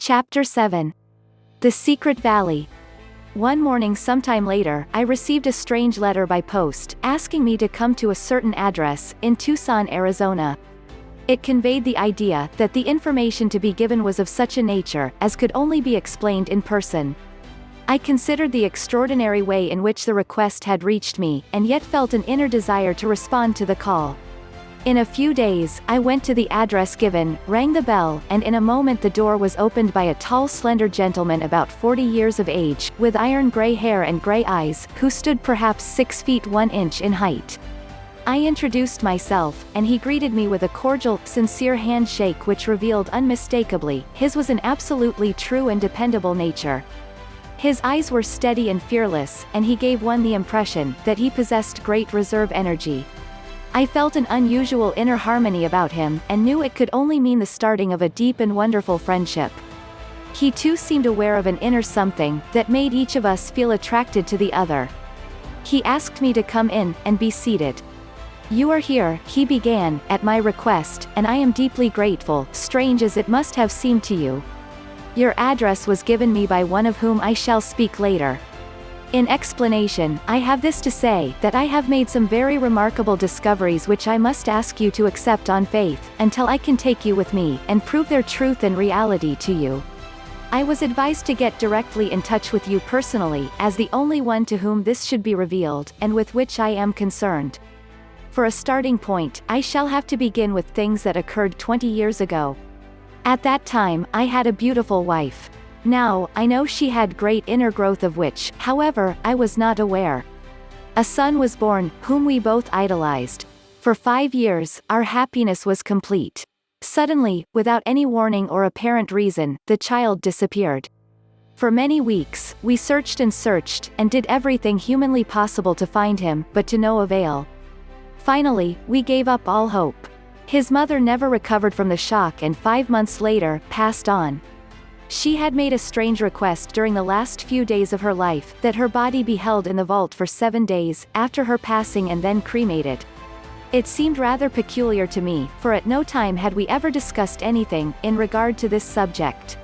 Chapter 7. The Secret Valley. One morning sometime later, I received a strange letter by post, asking me to come to a certain address, in Tucson, Arizona. It conveyed the idea that the information to be given was of such a nature as could only be explained in person. I considered the extraordinary way in which the request had reached me, and yet felt an inner desire to respond to the call. In a few days, I went to the address given, rang the bell, and in a moment the door was opened by a tall slender gentleman about 40 years of age, with iron gray hair and gray eyes, who stood perhaps 6 feet 1 inch in height. I introduced myself, and he greeted me with a cordial, sincere handshake which revealed unmistakably, his was an absolutely true and dependable nature. His eyes were steady and fearless, and he gave one the impression that he possessed great reserve energy. I felt an unusual inner harmony about him, and knew it could only mean the starting of a deep and wonderful friendship. He too seemed aware of an inner something, that made each of us feel attracted to the other. He asked me to come in, and be seated. "You are here," he began, "at my request, and I am deeply grateful, strange as it must have seemed to you. Your address was given me by one of whom I shall speak later. In explanation, I have this to say, that I have made some very remarkable discoveries which I must ask you to accept on faith, until I can take you with me, and prove their truth and reality to you. I was advised to get directly in touch with you personally, as the only one to whom this should be revealed, and with which I am concerned. For a starting point, I shall have to begin with things that occurred 20 years ago. At that time, I had a beautiful wife. Now, I know she had great inner growth of which, however, I was not aware. A son was born, whom we both idolized. For 5 years, our happiness was complete. Suddenly, without any warning or apparent reason, the child disappeared. For many weeks, we searched, and did everything humanly possible to find him, but to no avail. Finally, we gave up all hope. His mother never recovered from the shock and 5 months later, passed on. She had made a strange request during the last few days of her life, that her body be held in the vault for 7 days, after her passing and then cremated. It seemed rather peculiar to me, for at no time had we ever discussed anything, in regard to this subject.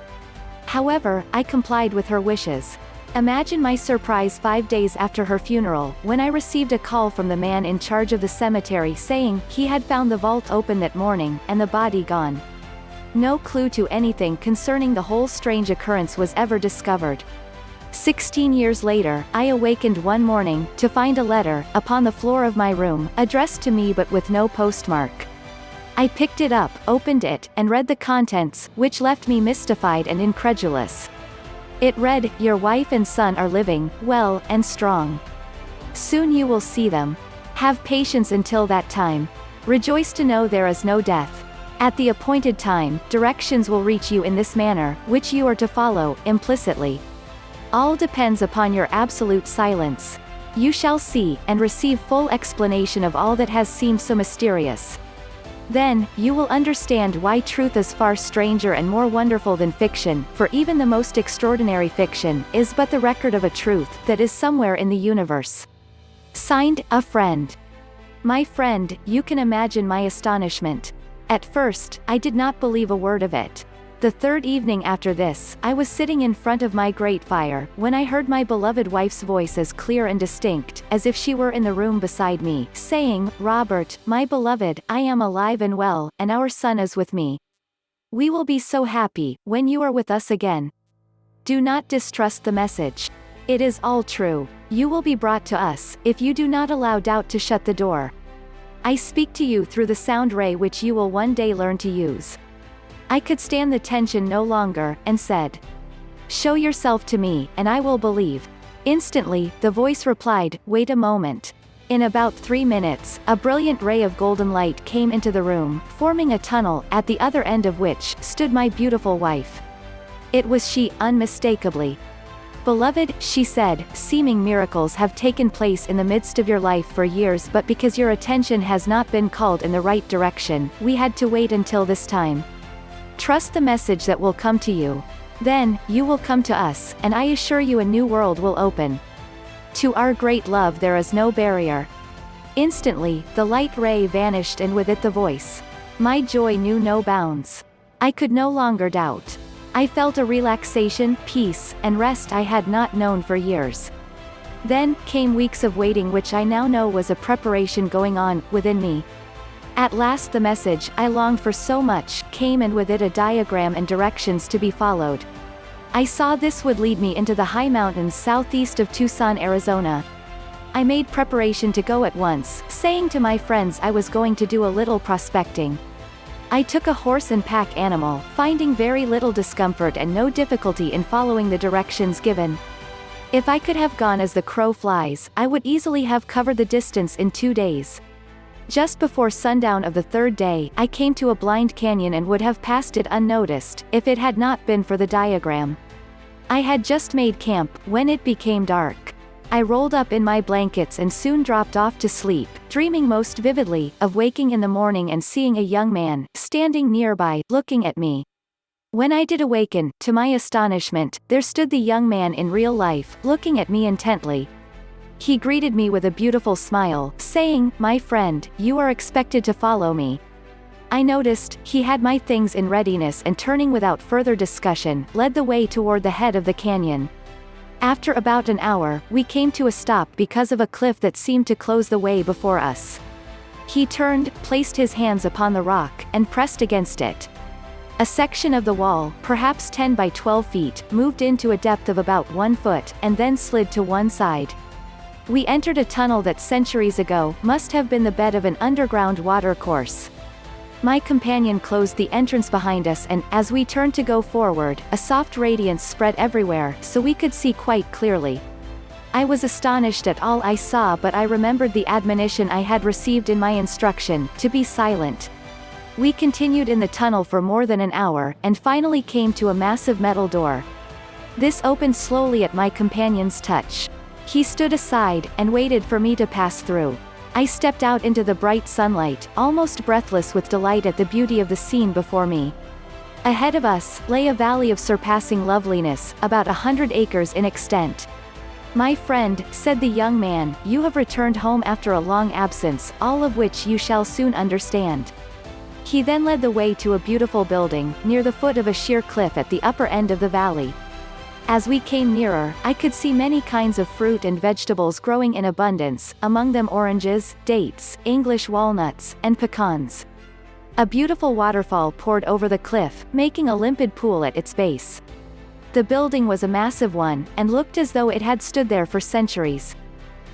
However, I complied with her wishes. Imagine my surprise 5 days after her funeral, when I received a call from the man in charge of the cemetery saying, he had found the vault open that morning, and the body gone. No clue to anything concerning the whole strange occurrence was ever discovered. 16 years later, I awakened one morning, to find a letter, upon the floor of my room, addressed to me but with no postmark. I picked it up, opened it, and read the contents, which left me mystified and incredulous. It read, "Your wife and son are living, well, and strong. Soon you will see them. Have patience until that time. Rejoice to know there is no death. At the appointed time, directions will reach you in this manner, which you are to follow, implicitly. All depends upon your absolute silence. You shall see, and receive full explanation of all that has seemed so mysterious. Then, you will understand why truth is far stranger and more wonderful than fiction, for even the most extraordinary fiction, is but the record of a truth, that is somewhere in the universe." Signed, a friend. My friend, you can imagine my astonishment. At first, I did not believe a word of it. The third evening after this, I was sitting in front of my grate fire, when I heard my beloved wife's voice as clear and distinct, as if she were in the room beside me, saying, "Robert, my beloved, I am alive and well, and our son is with me. We will be so happy, when you are with us again. Do not distrust the message. It is all true. You will be brought to us, if you do not allow doubt to shut the door. I speak to you through the sound ray which you will one day learn to use." I could stand the tension no longer, and said, "Show yourself to me, and I will believe." Instantly, the voice replied, "Wait a moment." In about 3 minutes, a brilliant ray of golden light came into the room, forming a tunnel, at the other end of which stood my beautiful wife. It was she, unmistakably. "Beloved," she said, "seeming miracles have taken place in the midst of your life for years, but because your attention has not been called in the right direction, we had to wait until this time. Trust the message that will come to you. Then, you will come to us, and I assure you a new world will open. To our great love there is no barrier." Instantly, the light ray vanished and with it the voice. My joy knew no bounds. I could no longer doubt. I felt a relaxation, peace, and rest I had not known for years. Then came weeks of waiting, which I now know was a preparation going on within me. At last the message I longed for so much came, and with it a diagram and directions to be followed. I saw this would lead me into the high mountains southeast of Tucson, Arizona. I made preparation to go at once, saying to my friends I was going to do a little prospecting. I took a horse and pack animal, finding very little discomfort and no difficulty in following the directions given. If I could have gone as the crow flies, I would easily have covered the distance in 2 days. Just before sundown of the third day, I came to a blind canyon and would have passed it unnoticed, if it had not been for the diagram. I had just made camp, when it became dark. I rolled up in my blankets and soon dropped off to sleep, dreaming most vividly, of waking in the morning and seeing a young man, standing nearby, looking at me. When I did awaken, to my astonishment, there stood the young man in real life, looking at me intently. He greeted me with a beautiful smile, saying, "My friend, you are expected to follow me." I noticed, he had my things in readiness and turning without further discussion, led the way toward the head of the canyon. After about an hour, we came to a stop because of a cliff that seemed to close the way before us. He turned, placed his hands upon the rock, and pressed against it. A section of the wall, perhaps 10 by 12 feet, moved into a depth of about 1 foot, and then slid to one side. We entered a tunnel that centuries ago must have been the bed of an underground watercourse. My companion closed the entrance behind us, and, as we turned to go forward, a soft radiance spread everywhere, so we could see quite clearly. I was astonished at all I saw, but I remembered the admonition I had received in my instruction, to be silent. We continued in the tunnel for more than an hour, and finally came to a massive metal door. This opened slowly at my companion's touch. He stood aside, and waited for me to pass through. I stepped out into the bright sunlight, almost breathless with delight at the beauty of the scene before me. Ahead of us, lay a valley of surpassing loveliness, about 100 acres in extent. "My friend," said the young man, "you have returned home after a long absence, all of which you shall soon understand." He then led the way to a beautiful building, near the foot of a sheer cliff at the upper end of the valley. As we came nearer, I could see many kinds of fruit and vegetables growing in abundance, among them oranges, dates, English walnuts, and pecans. A beautiful waterfall poured over the cliff, making a limpid pool at its base. The building was a massive one, and looked as though it had stood there for centuries.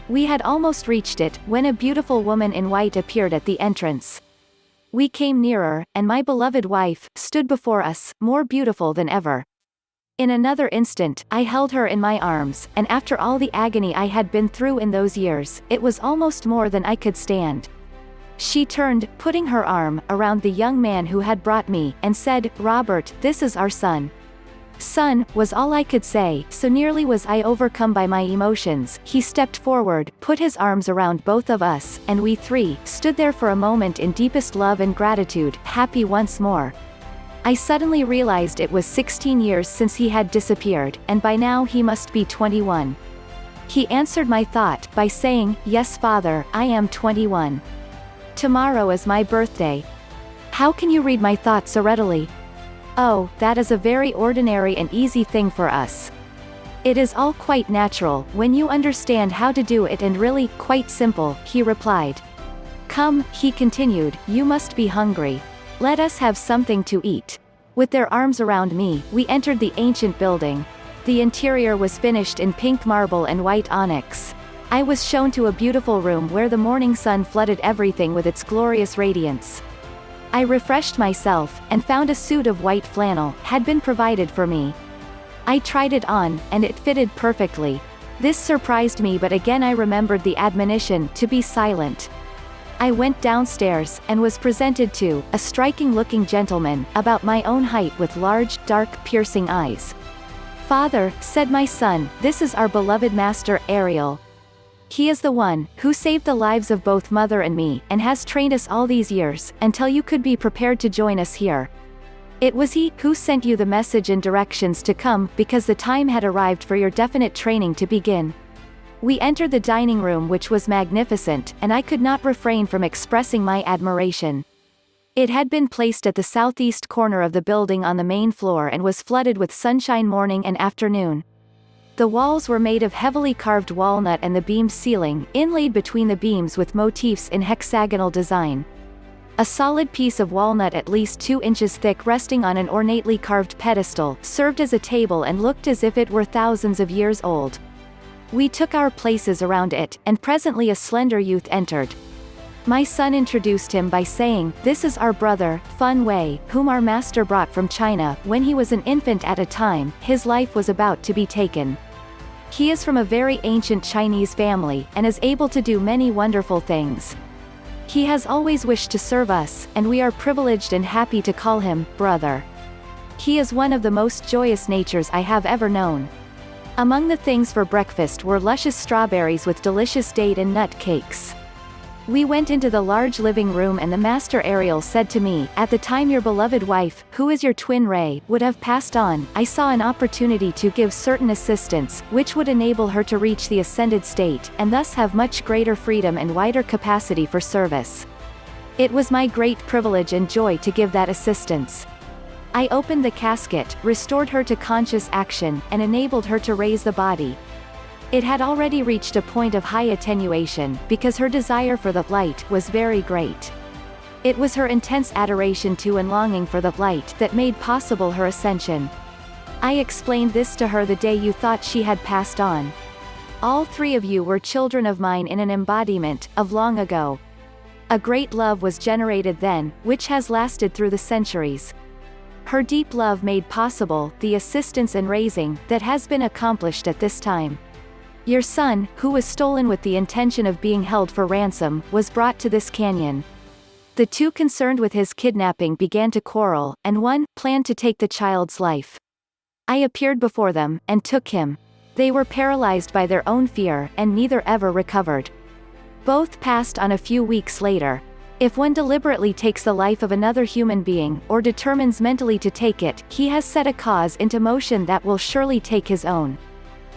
We had almost reached it, when a beautiful woman in white appeared at the entrance. We came nearer, and my beloved wife stood before us, more beautiful than ever. In another instant, I held her in my arms, and after all the agony I had been through in those years, it was almost more than I could stand. She turned, putting her arm around the young man who had brought me, and said, "Robert, this is our son." "Son," was all I could say, so nearly was I overcome by my emotions. He stepped forward, put his arms around both of us, and we three stood there for a moment in deepest love and gratitude, happy once more. I suddenly realized it was 16 years since he had disappeared, and by now he must be 21. He answered my thought by saying, "Yes, Father, I am 21. Tomorrow is my birthday." How can you read my thoughts so readily? Oh, that is a very ordinary and easy thing for us. It is all quite natural, when you understand how to do it, and really, quite simple, he replied. "Come," he continued, "you must be hungry. Let us have something to eat." With their arms around me, we entered the ancient building. The interior was finished in pink marble and white onyx. I was shown to a beautiful room where the morning sun flooded everything with its glorious radiance. I refreshed myself, and found a suit of white flannel had been provided for me. I tried it on, and it fitted perfectly. This surprised me, but again I remembered the admonition to be silent. I went downstairs, and was presented to a striking-looking gentleman, about my own height, with large, dark, piercing eyes. "Father," said my son, "this is our beloved master, Ariel. He is the one who saved the lives of both mother and me, and has trained us all these years, until you could be prepared to join us here. It was he who sent you the message and directions to come, because the time had arrived for your definite training to begin." We entered the dining room, which was magnificent, and I could not refrain from expressing my admiration. It had been placed at the southeast corner of the building on the main floor and was flooded with sunshine morning and afternoon. The walls were made of heavily carved walnut and the beamed ceiling, inlaid between the beams with motifs in hexagonal design. A solid piece of walnut at least 2 inches thick resting on an ornately carved pedestal, served as a table and looked as if it were thousands of years old. We took our places around it, and presently a slender youth entered. My son introduced him by saying, "This is our brother, Fun Wei, whom our master brought from China when he was an infant at a time his life was about to be taken. He is from a very ancient Chinese family, and is able to do many wonderful things. He has always wished to serve us, and we are privileged and happy to call him, brother. He is one of the most joyous natures I have ever known." Among the things for breakfast were luscious strawberries with delicious date and nut cakes. We went into the large living room and the master Ariel said to me, "At the time your beloved wife, who is your twin ray, would have passed on, I saw an opportunity to give certain assistance, which would enable her to reach the ascended state, and thus have much greater freedom and wider capacity for service. It was my great privilege and joy to give that assistance. I opened the casket, restored her to conscious action, and enabled her to raise the body. It had already reached a point of high attenuation, because her desire for the light was very great. It was her intense adoration to and longing for the light that made possible her ascension. I explained this to her the day you thought she had passed on. All 3 of you were children of mine in an embodiment of long ago. A great love was generated then, which has lasted through the centuries. Her deep love made possible the assistance and raising that has been accomplished at this time. Your son, who was stolen with the intention of being held for ransom, was brought to this canyon. The 2 concerned with his kidnapping began to quarrel, and one planned to take the child's life. I appeared before them, and took him. They were paralyzed by their own fear, and neither ever recovered. Both passed on a few weeks later. If one deliberately takes the life of another human being, or determines mentally to take it, he has set a cause into motion that will surely take his own.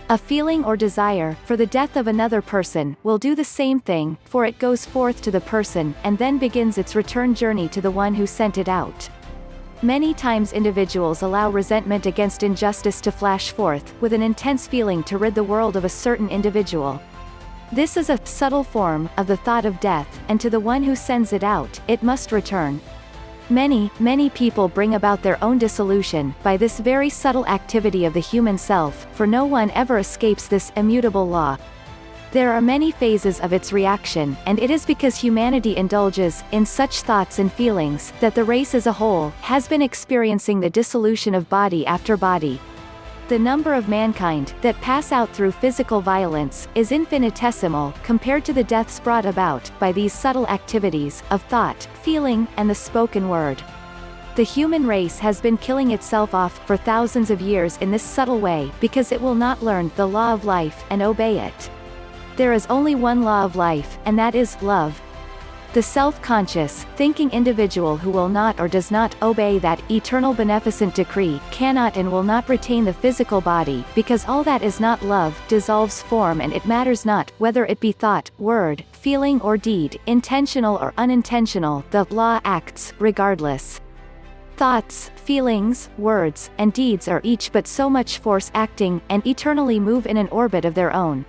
A feeling or desire, for the death of another person, will do the same thing, for it goes forth to the person, and then begins its return journey to the one who sent it out. Many times individuals allow resentment against injustice to flash forth, with an intense feeling to rid the world of a certain individual. This is a subtle form of the thought of death, and to the one who sends it out, it must return. Many people bring about their own dissolution, by this very subtle activity of the human self, for no one ever escapes this immutable law. There are many phases of its reaction, and it is because humanity indulges in such thoughts and feelings, that the race as a whole has been experiencing the dissolution of body after body. The number of mankind that pass out through physical violence is infinitesimal compared to the deaths brought about by these subtle activities of thought, feeling, and the spoken word. The human race has been killing itself off for thousands of years in this subtle way because it will not learn the law of life and obey it. There is only one law of life, and that is love. The self-conscious, thinking individual who will not or does not obey that eternal beneficent decree cannot and will not retain the physical body, because all that is not love dissolves form, and it matters not whether it be thought, word, feeling or deed, intentional or unintentional, the law acts regardless. Thoughts, feelings, words, and deeds are each but so much force acting, and eternally move in an orbit of their own.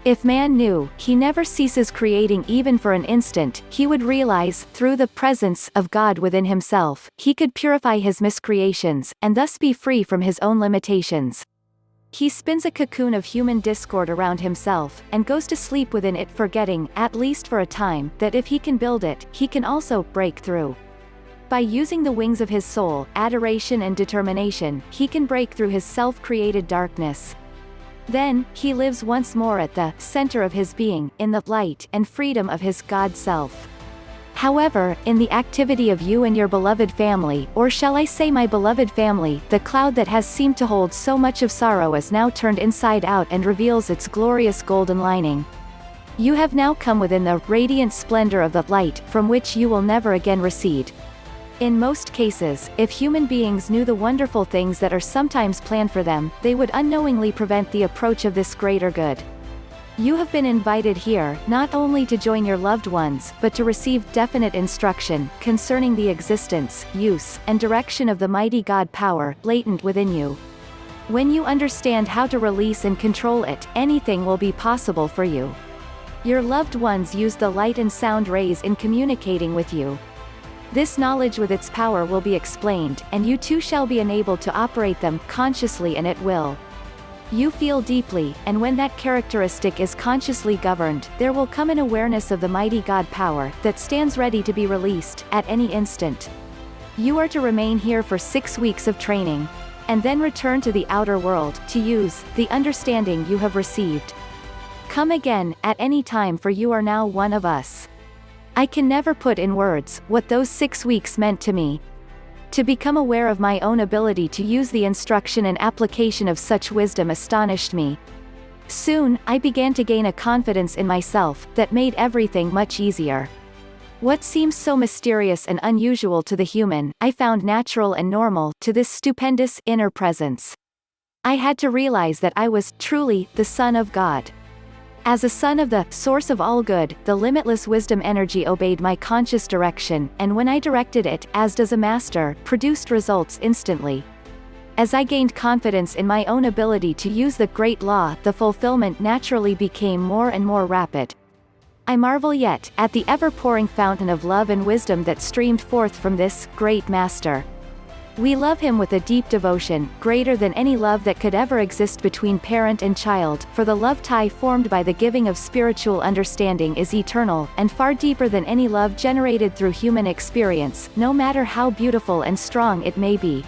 If man knew, he never ceases creating even for an instant, he would realize, through the presence of God within himself, he could purify his miscreations, and thus be free from his own limitations. He spins a cocoon of human discord around himself, and goes to sleep within it, forgetting, at least for a time, that if he can build it, he can also break through. By using the wings of his soul, adoration and determination, he can break through his self-created darkness. Then, he lives once more at the center of his being, in the light and freedom of his God self. However, in the activity of you and your beloved family, or shall I say my beloved family, the cloud that has seemed to hold so much of sorrow is now turned inside out and reveals its glorious golden lining. You have now come within the radiant splendor of the light, from which you will never again recede. In most cases, if human beings knew the wonderful things that are sometimes planned for them, they would unknowingly prevent the approach of this greater good. You have been invited here, not only to join your loved ones, but to receive definite instruction, concerning the existence, use, and direction of the mighty God power, latent within you. When you understand how to release and control it, anything will be possible for you. Your loved ones use the light and sound rays in communicating with you. This knowledge with its power will be explained, and you too shall be enabled to operate them, consciously and at will. You feel deeply, and when that characteristic is consciously governed, there will come an awareness of the mighty God power, that stands ready to be released, at any instant. You are to remain here for 6 weeks of training, and then return to the outer world, to use the understanding you have received. Come again, at any time, for you are now one of us. I can never put in words, what those 6 weeks meant to me. To become aware of my own ability to use the instruction and application of such wisdom astonished me. Soon, I began to gain a confidence in myself, that made everything much easier. What seems so mysterious and unusual to the human, I found natural and normal, to this stupendous, inner presence. I had to realize that I was, truly, the Son of God. As a son of the source of all good, the limitless wisdom energy obeyed my conscious direction, and when I directed it, as does a master, produced results instantly. As I gained confidence in my own ability to use the great law, the fulfillment naturally became more and more rapid. I marvel yet, at the ever-pouring fountain of love and wisdom that streamed forth from this great master. We love him with a deep devotion, greater than any love that could ever exist between parent and child, for the love tie formed by the giving of spiritual understanding is eternal, and far deeper than any love generated through human experience, no matter how beautiful and strong it may be.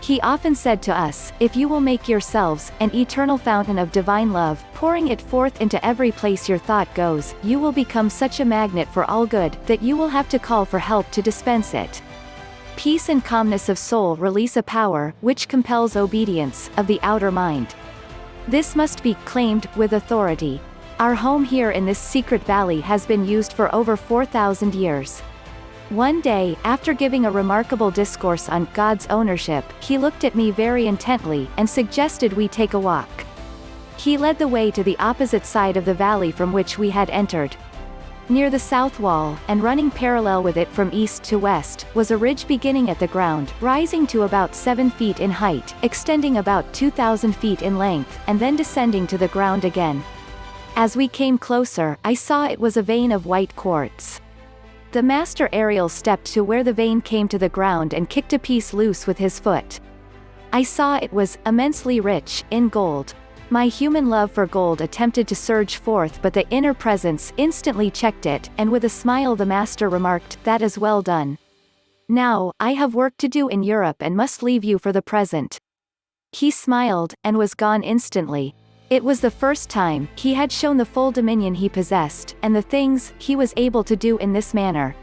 He often said to us, if you will make yourselves an eternal fountain of divine love, pouring it forth into every place your thought goes, you will become such a magnet for all good, that you will have to call for help to dispense it. Peace and calmness of soul release a power, which compels obedience, of the outer mind. This must be claimed with authority. Our home here in this secret valley has been used for over 4,000 years. One day, after giving a remarkable discourse on God's ownership, he looked at me very intently, and suggested we take a walk. He led the way to the opposite side of the valley from which we had entered. Near the south wall, and running parallel with it from east to west, was a ridge beginning at the ground, rising to about 7 feet in height, extending about 2,000 feet in length, and then descending to the ground again. As we came closer, I saw it was a vein of white quartz. The master Ariel stepped to where the vein came to the ground and kicked a piece loose with his foot. I saw it was immensely rich in gold. My human love for gold attempted to surge forth, but the inner presence instantly checked it, and with a smile the master remarked, "That is well done. Now, I have work to do in Europe and must leave you for the present." He smiled, and was gone instantly. It was the first time he had shown the full dominion he possessed, and the things he was able to do in this manner.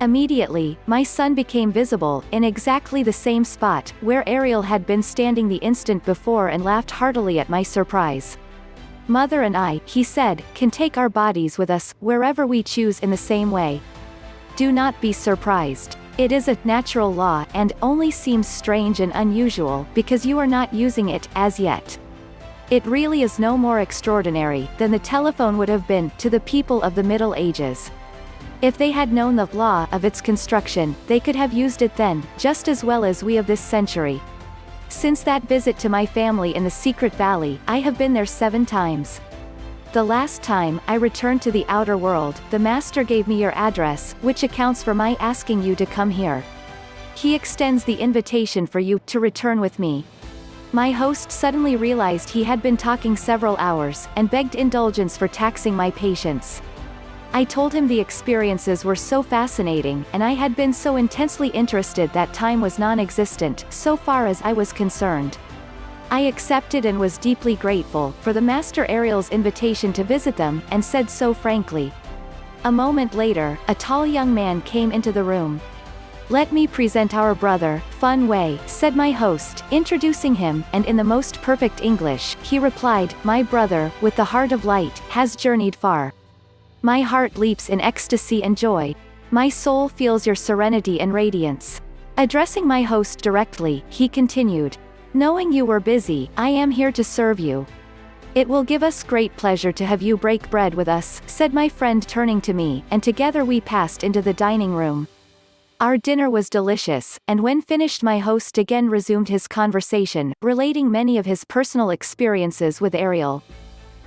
Immediately, my son became visible, in exactly the same spot, where Ariel had been standing the instant before, and laughed heartily at my surprise. "Mother and I," he said, "can take our bodies with us, wherever we choose in the same way. Do not be surprised. It is a natural law, and only seems strange and unusual, because you are not using it, as yet. It really is no more extraordinary, than the telephone would have been, to the people of the Middle Ages. If they had known the law of its construction, they could have used it then, just as well as we of this century. Since that visit to my family in the secret valley, I have been there 7 times. The last time I returned to the outer world, the master gave me your address, which accounts for my asking you to come here. He extends the invitation for you to return with me." My host suddenly realized he had been talking several hours, and begged indulgence for taxing my patience. I told him the experiences were so fascinating, and I had been so intensely interested that time was non-existent, so far as I was concerned. I accepted and was deeply grateful for the Master Ariel's invitation to visit them, and said so frankly. A moment later, a tall young man came into the room. "Let me present our brother, Fun Wei," said my host, introducing him, and in the most perfect English, he replied, "My brother, with the heart of light, has journeyed far. My heart leaps in ecstasy and joy. My soul feels your serenity and radiance." Addressing my host directly, he continued, "Knowing you were busy, I am here to serve you. "It will give us great pleasure to have you break bread with us," said my friend turning to me, and together we passed into the dining room. Our dinner was delicious, and when finished my host again resumed his conversation, relating many of his personal experiences with Ariel.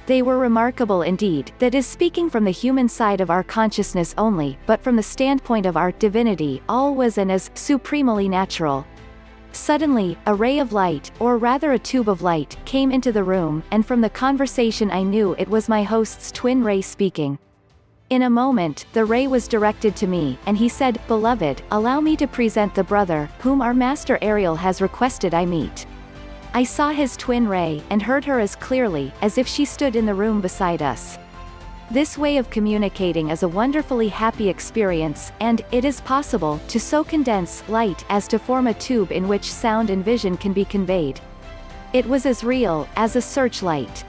They were remarkable indeed, that is speaking from the human side of our consciousness only, but from the standpoint of our divinity, all was and is supremely natural. Suddenly, a ray of light, or rather a tube of light, came into the room, and from the conversation I knew it was my host's twin ray speaking. In a moment, the ray was directed to me, and he said, "Beloved, allow me to present the brother, whom our master Ariel has requested I meet." I saw his twin ray, and heard her as clearly, as if she stood in the room beside us. This way of communicating is a wonderfully happy experience, and it is possible to so condense light as to form a tube in which sound and vision can be conveyed. It was as real as a searchlight.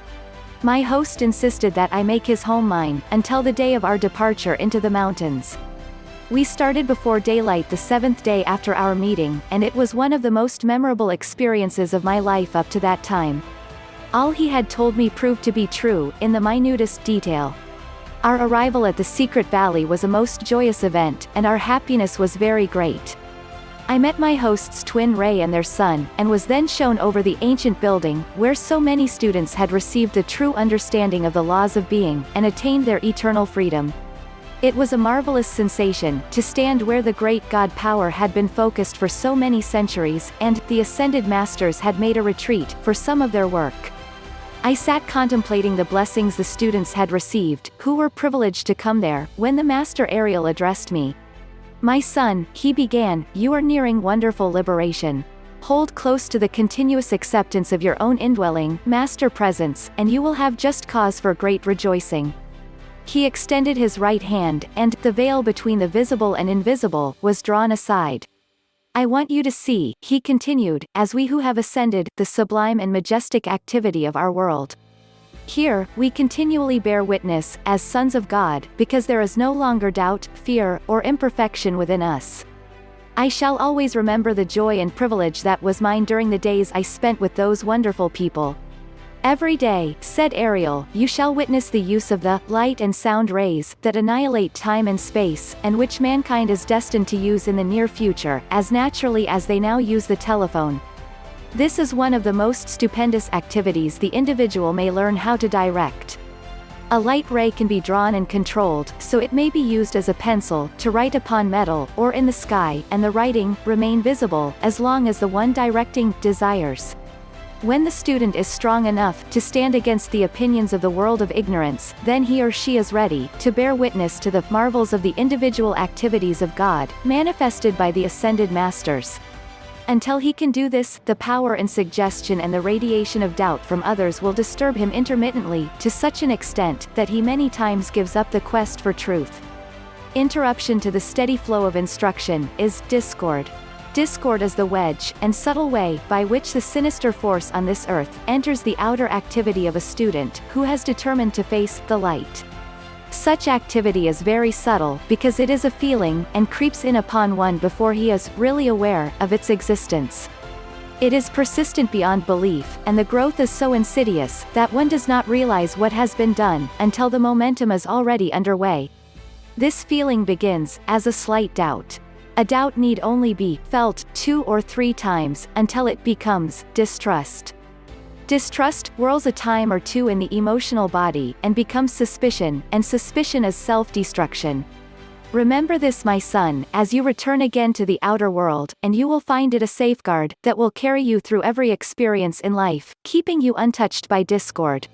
My host insisted that I make his home mine, until the day of our departure into the mountains. We started before daylight the 7th day after our meeting, and it was one of the most memorable experiences of my life up to that time. All he had told me proved to be true, in the minutest detail. Our arrival at the secret valley was a most joyous event, and our happiness was very great. I met my host's twin ray and their son, and was then shown over the ancient building, where so many students had received the true understanding of the laws of being, and attained their eternal freedom. It was a marvelous sensation, to stand where the great God power had been focused for so many centuries, and the ascended masters had made a retreat, for some of their work. I sat contemplating the blessings the students had received, who were privileged to come there, when the Master Ariel addressed me. "My son," he began, "you are nearing wonderful liberation. Hold close to the continuous acceptance of your own indwelling, Master Presence, and you will have just cause for great rejoicing." He extended his right hand, and the veil between the visible and invisible was drawn aside. "I want you to see," he continued, "as we who have ascended, the sublime and majestic activity of our world. Here, we continually bear witness, as sons of God, because there is no longer doubt, fear, or imperfection within us. I shall always remember the joy and privilege that was mine during the days I spent with those wonderful people. Every day," said Ariel, "you shall witness the use of the light and sound rays that annihilate time and space, and which mankind is destined to use in the near future, as naturally as they now use the telephone. This is one of the most stupendous activities the individual may learn how to direct. A light ray can be drawn and controlled, so it may be used as a pencil, to write upon metal, or in the sky, and the writing remain visible, as long as the one directing desires. When the student is strong enough to stand against the opinions of the world of ignorance, then he or she is ready to bear witness to the marvels of the individual activities of God, manifested by the ascended masters. Until he can do this, the power and suggestion and the radiation of doubt from others will disturb him intermittently, to such an extent that he many times gives up the quest for truth. Interruption to the steady flow of instruction is discord. Discord is the wedge, and subtle way, by which the sinister force on this earth enters the outer activity of a student, who has determined to face the light. Such activity is very subtle, because it is a feeling, and creeps in upon one before he is really aware of its existence. It is persistent beyond belief, and the growth is so insidious, that one does not realize what has been done, until the momentum is already underway. This feeling begins as a slight doubt. A doubt need only be felt 2 or 3 times, until it becomes distrust. Distrust whirls a time or two in the emotional body, and becomes suspicion, and suspicion is self-destruction. Remember this, my son, as you return again to the outer world, and you will find it a safeguard that will carry you through every experience in life, keeping you untouched by discord.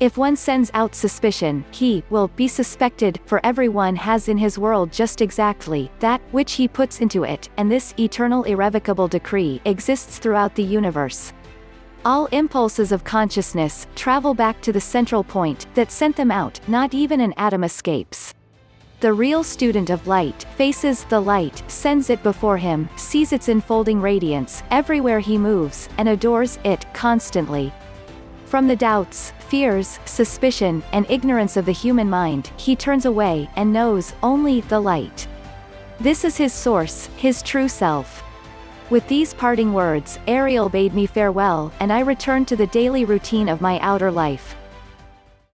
If one sends out suspicion, he will be suspected, for everyone has in his world just exactly that which he puts into it, and this eternal irrevocable decree exists throughout the universe. All impulses of consciousness travel back to the central point that sent them out, not even an atom escapes. The real student of light faces the light, sends it before him, sees its enfolding radiance everywhere he moves, and adores it constantly. From the doubts, fears, suspicion, and ignorance of the human mind, he turns away, and knows only the light. This is his source, his true self. With these parting words, Ariel bade me farewell, and I returned to the daily routine of my outer life.